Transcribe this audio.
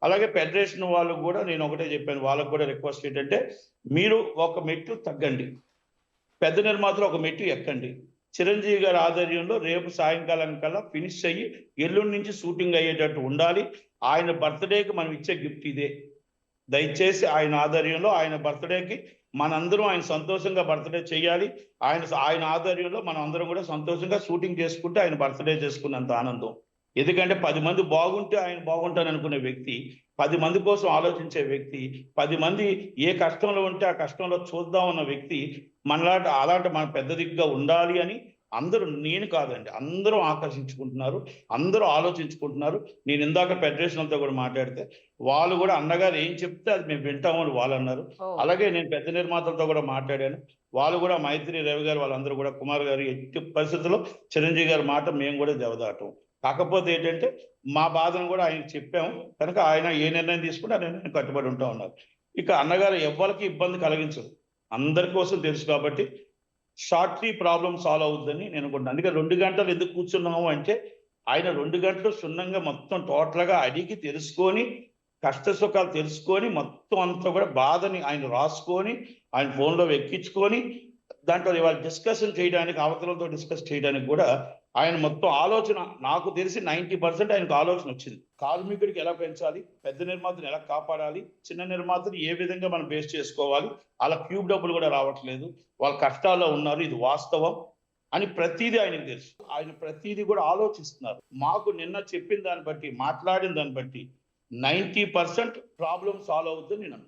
అలాగే ఫెడరేషన్ వాళ్ళు కూడా నేను ఒకటే చెప్పాను. వాళ్ళకి కూడా రిక్వెస్ట్ ఏంటంటే, మీరు ఒక మెట్టు తగ్గండి. పెద్ద నిర్మాతలు ఒక మెట్టు ఎక్కండి. చిరంజీవి గారి ఆధ్వర్యంలో రేపు సాయంకాలం కల్లా ఫినిష్ అయ్యి ఎల్లుండి నుంచి షూటింగ్ అయ్యేటట్టు ఉండాలి. ఆయన బర్త్‌డేకి మనం ఇచ్చే గిఫ్ట్ ఇదే. దయచేసి ఆయన ఆధ్వర్యంలో ఆయన బర్త్‌డేకి మనందరం ఆయన సంతోషంగా బర్త్‌డే చేయాలి. ఆయన ఆధ్వర్యంలో మనం అందరం కూడా సంతోషంగా షూటింగ్ చేసుకుంటే ఆయన బర్త్‌డే చేసుకున్నంత ఆనందం. ఎందుకంటే 10 మంది బాగుంటే ఆయన బాగుంటాననుకునే వ్యక్తి, 10 మంది కోసం ఆలోచించే వ్యక్తి, 10 మంది ఏ కష్టంలో ఉంటే ఆ కష్టంలో చూద్దాం అన్న వ్యక్తి అలాంటి మన పెద్ద దిక్కుగా ఉండాలి అని అందరూ, నేను కాదండి, అందరూ ఆకర్షించుకుంటున్నారు. అందరూ ఆలోచించుకుంటున్నారు. నేను ఇందాక ఫెడరేషన్‌తో కూడా మాట్లాడితే, వాళ్ళు కూడా అన్నగారు ఏం చెప్తే అది మేము వింటామని వాళ్ళన్నారు. ఓహ్! అలాగే నేను పెద్ద నిర్మాతలతో కూడా మాట్లాడాను. వాళ్ళు కూడా మైత్రి రవి గారు వాళ్ళందరూ కూడా, కుమార్ గారు ఎట్టి పరిస్థితుల్లో చిరంజీవి గారి మాట మేము కూడా జవదాటం. కాకపోతే ఏంటంటే, మా బాధను కూడా ఆయనకి చెప్పాము. కనుక ఆయన ఏ నిర్ణయం తీసుకుంటే ఆ నిర్ణయానికి కట్టుబడి ఉంటా ఉన్నారు. ఇక అన్నగారు ఎవ్వరికీ ఇబ్బంది కలిగించరు. అందరి కోసం తెలుసు కాబట్టి షార్ట్‌లీ ప్రాబ్లమ్ సాల్వ్ అవుద్దని నేను అనుకుంటున్నాను. అందుకే 2 గంటలు ఎందుకు కూర్చున్నాము అంటే, ఆయన 2 గంటలు క్షుణ్ణంగా మొత్తం టోటల్‌గా అడిగి తెలుసుకొని, కష్ట సుఖాలు తెలుసుకొని, మొత్తం అంతా కూడా బాధని ఆయన రాసుకొని, ఆయన ఫోన్‌లో ఎక్కించుకొని, దాంట్లో ఇవాళ డిస్కషన్ చేయడానికి, అవతలతో డిస్కస్ చేయడానికి కూడా ఆయన మొత్తం ఆలోచన, నాకు తెలిసి 90% ఆయనకు ఆలోచన వచ్చింది. కార్మికుడికి ఎలా పెంచాలి? పెద్ద నిర్మాతను ఎలా కాపాడాలి? చిన్న నిర్మాతను ఏ విధంగా మనం బేస్ చేసుకోవాలి? ఆళ్ళ క్యూబ్ డబ్బులు కూడా రావట్లేదు. వాళ్ళు కష్టాల్లో ఉన్నారు. ఇది వాస్తవం అని ప్రతీదీ ఆయనకు తెలుసు. ఆయన ప్రతీదీ కూడా ఆలోచిస్తున్నారు. మాకు నిన్న చెప్పిన దాన్ని బట్టి, మాట్లాడిన దాన్ని బట్టి 90% ప్రాబ్లమ్ సాల్వ్ అవుద్దని నేను అనుకుంటున్నాను.